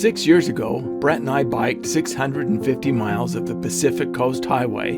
6 years ago, Brett and I biked 650 miles of the Pacific Coast Highway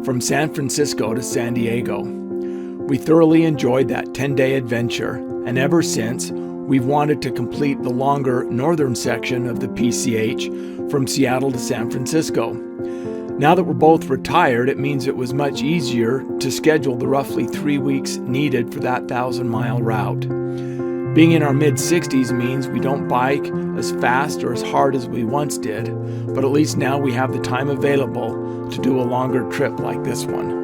from San Francisco to San Diego. We thoroughly enjoyed that 10-day adventure, and ever since, we've wanted to complete the longer northern section of the PCH from Seattle to San Francisco. Now that we're both retired, it means it was much easier to schedule the roughly 3 weeks needed for that 1,000-mile route. Being in our mid-60s means we don't bike as fast or as hard as we once did, but at least now we have the time available to do a longer trip like this one.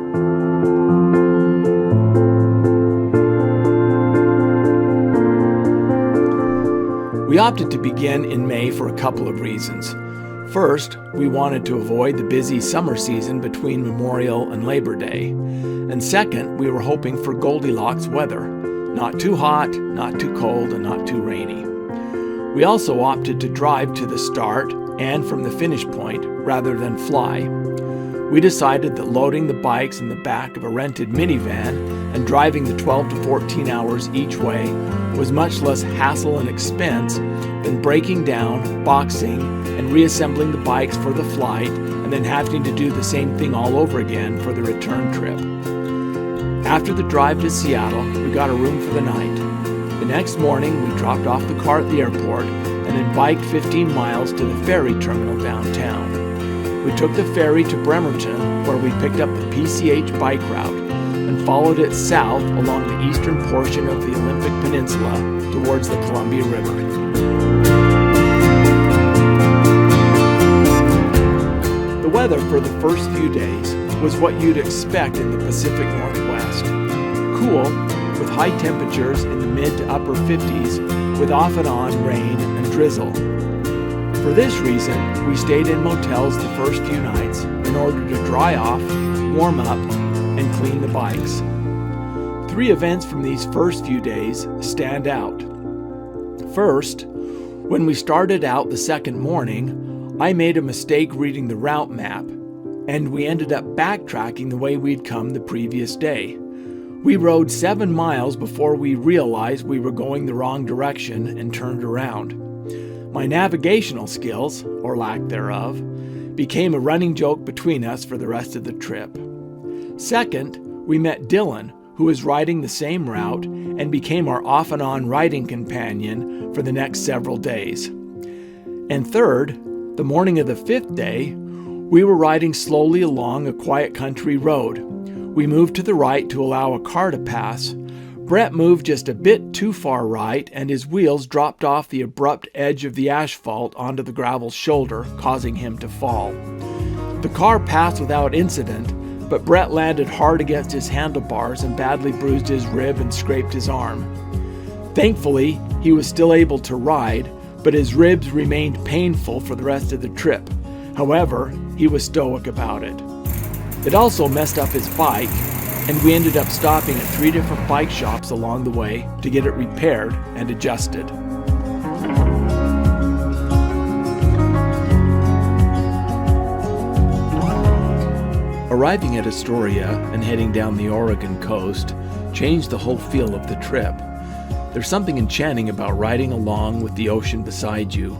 We opted to begin in May for a couple of reasons. First, we wanted to avoid the busy summer season between Memorial and Labor Day. And second, we were hoping for Goldilocks weather. Not too hot, not too cold, and not too rainy. We also opted to drive to the start and from the finish point rather than fly. We decided that loading the bikes in the back of a rented minivan and driving the 12 to 14 hours each way was much less hassle and expense than breaking down, boxing, and reassembling the bikes for the flight and then having to do the same thing all over again for the return trip. After the drive to Seattle, we got a room for the night. The next morning, we dropped off the car at the airport and then biked 15 miles to the ferry terminal downtown. We took the ferry to Bremerton, where we picked up the PCH bike route and followed it south along the eastern portion of the Olympic Peninsula towards the Columbia River. The weather for the first few days was what you'd expect in the Pacific Northwest. Cool, with high temperatures in the mid to upper 50s, with off and on rain and drizzle. For this reason, we stayed in motels the first few nights in order to dry off, warm up, and clean the bikes. 3 events from these first few days stand out. First, when we started out the second morning, I made a mistake reading the route map, and we ended up backtracking the way we'd come the previous day. We rode 7 miles before we realized we were going the wrong direction and turned around. My navigational skills, or lack thereof, became a running joke between us for the rest of the trip. Second, we met Dylan, who was riding the same route and became our off and on riding companion for the next several days. And third, the morning of the 5th day, we were riding slowly along a quiet country road. We moved to the right to allow a car to pass. Brett moved just a bit too far right, and his wheels dropped off the abrupt edge of the asphalt onto the gravel shoulder, causing him to fall. The car passed without incident, but Brett landed hard against his handlebars and badly bruised his rib and scraped his arm. Thankfully, he was still able to ride, but his ribs remained painful for the rest of the trip. However, he was stoic about it. It also messed up his bike, and we ended up stopping at 3 different bike shops along the way to get it repaired and adjusted. Arriving at Astoria and heading down the Oregon coast changed the whole feel of the trip. There's something enchanting about riding along with the ocean beside you,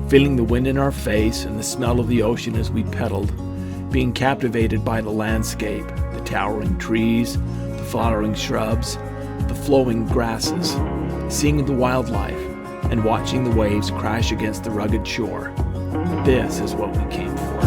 feeling the wind in our face and the smell of the ocean as we pedaled, being captivated by the landscape, the towering trees, the flowering shrubs, the flowing grasses, seeing the wildlife, and watching the waves crash against the rugged shore. This is what we came for.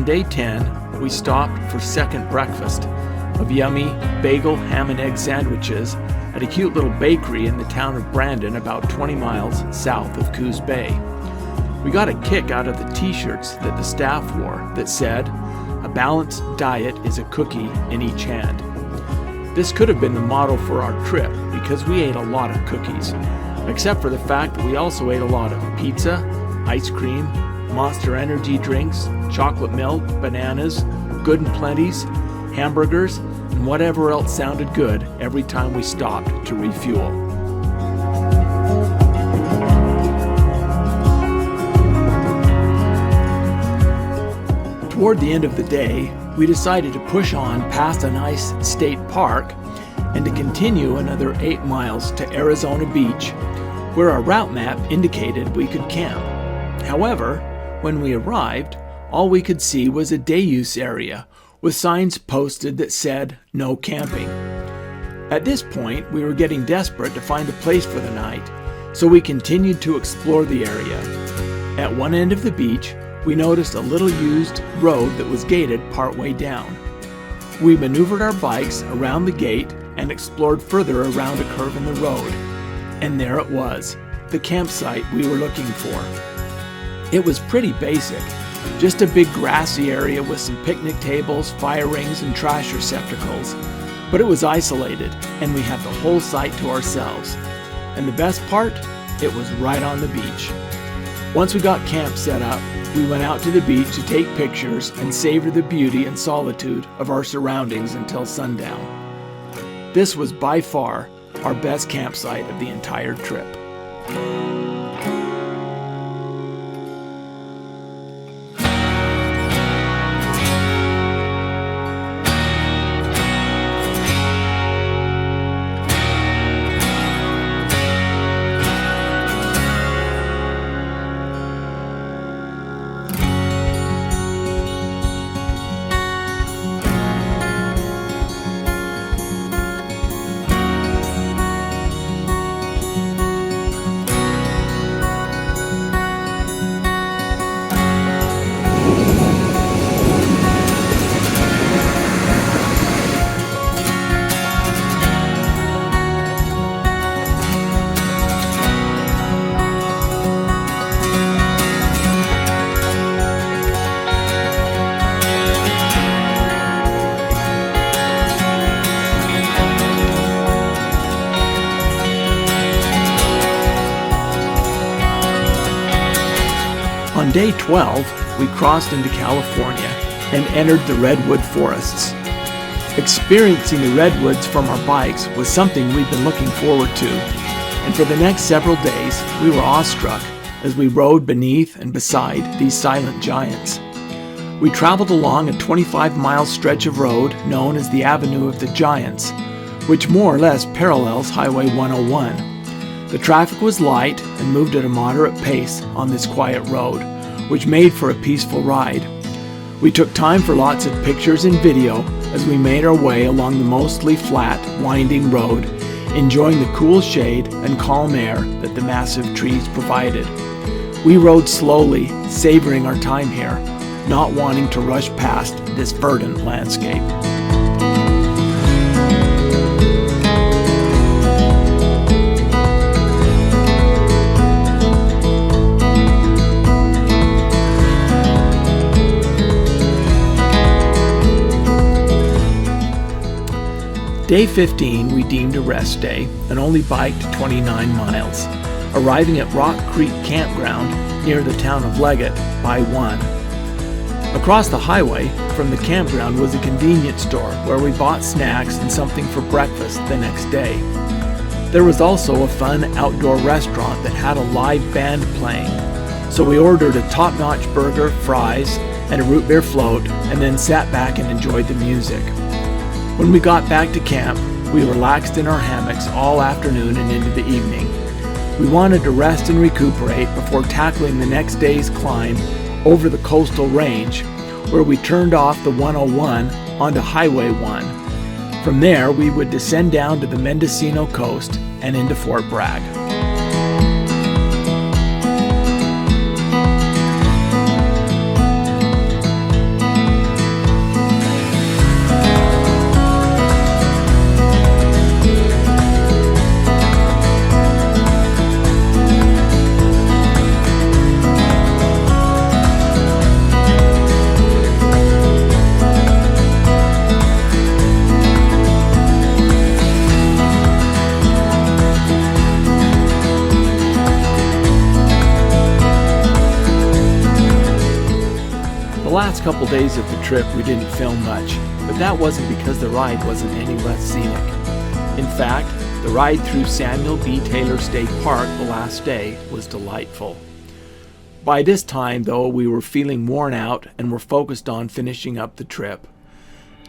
day 10, we stopped for second breakfast of yummy bagel, ham, and egg sandwiches at a cute little bakery in the town of Brandon, about 20 miles south of Coos Bay. We got a kick out of the t-shirts that the staff wore that said, "A balanced diet is a cookie in each hand." This could have been the motto for our trip because we ate a lot of cookies, except for the fact that we also ate a lot of pizza, ice cream, Monster energy drinks, chocolate milk, bananas, Good and Plenty's, hamburgers, and whatever else sounded good every time we stopped to refuel. Toward the end of the day, we decided to push on past a nice state park and to continue another 8 miles to Arizona Beach, where our route map indicated we could camp. However, when we arrived, all we could see was a day use area with signs posted that said no camping. At this point, we were getting desperate to find a place for the night, so we continued to explore the area. At one end of the beach, we noticed a little used road that was gated partway down. We maneuvered our bikes around the gate and explored further around a curve in the road. And there it was, the campsite we were looking for. It was pretty basic, just a big grassy area with some picnic tables, fire rings, and trash receptacles. But it was isolated, and we had the whole site to ourselves. And the best part? It was right on the beach. Once we got camp set up, we went out to the beach to take pictures and savor the beauty and solitude of our surroundings until sundown. This was by far our best campsite of the entire trip. On day 12, we crossed into California and entered the redwood forests. Experiencing the redwoods from our bikes was something we'd been looking forward to, and for the next several days, we were awestruck as we rode beneath and beside these silent giants. We traveled along a 25-mile stretch of road known as the Avenue of the Giants, which more or less parallels Highway 101. The traffic was light and moved at a moderate pace on this quiet road, which made for a peaceful ride. We took time for lots of pictures and video as we made our way along the mostly flat, winding road, enjoying the cool shade and calm air that the massive trees provided. We rode slowly, savoring our time here, not wanting to rush past this verdant landscape. Day 15 we deemed a rest day and only biked 29 miles, arriving at Rock Creek Campground near the town of Leggett by 1. Across the highway from the campground was a convenience store where we bought snacks and something for breakfast the next day. There was also a fun outdoor restaurant that had a live band playing, so we ordered a top-notch burger, fries, and a root beer float, and then sat back and enjoyed the music. When we got back to camp, we relaxed in our hammocks all afternoon and into the evening. We wanted to rest and recuperate before tackling the next day's climb over the coastal range, where we turned off the 101 onto Highway 1. From there, we would descend down to the Mendocino coast and into Fort Bragg. first couple days of the trip we didn't film much, but that wasn't because the ride wasn't any less scenic. In fact, the ride through Samuel B. Taylor State Park the last day was delightful. By this time, though, we were feeling worn out and were focused on finishing up the trip.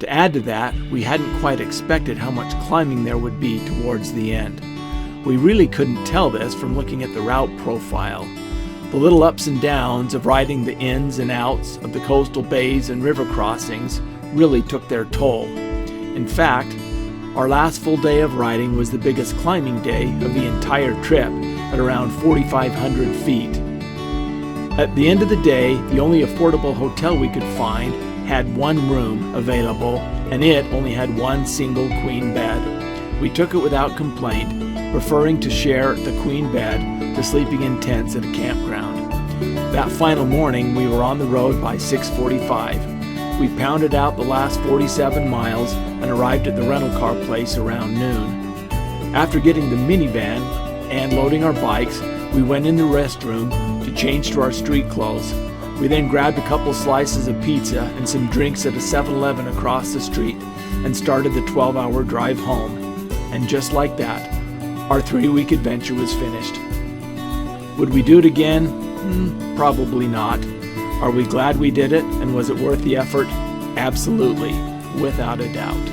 To add to that, we hadn't quite expected how much climbing there would be towards the end. We really couldn't tell this from looking at the route profile. The little ups and downs of riding the ins and outs of the coastal bays and river crossings really took their toll. In fact, our last full day of riding was the biggest climbing day of the entire trip at around 4,500 feet. At the end of the day, the only affordable hotel we could find had one room available, and it only had one single queen bed. We took it without complaint, preferring to share the queen bed to sleeping in tents at a campground. That final morning, we were on the road by 6:45. We pounded out the last 47 miles and arrived at the rental car place around noon. After getting the minivan and loading our bikes, we went in the restroom to change to our street clothes. We then grabbed a couple slices of pizza and some drinks at a 7-Eleven across the street and started the 12-hour drive home. And just like that, our 3-week adventure was finished. Would we do it again? Probably not. Are we glad we did it, and was it worth the effort? Absolutely, without a doubt.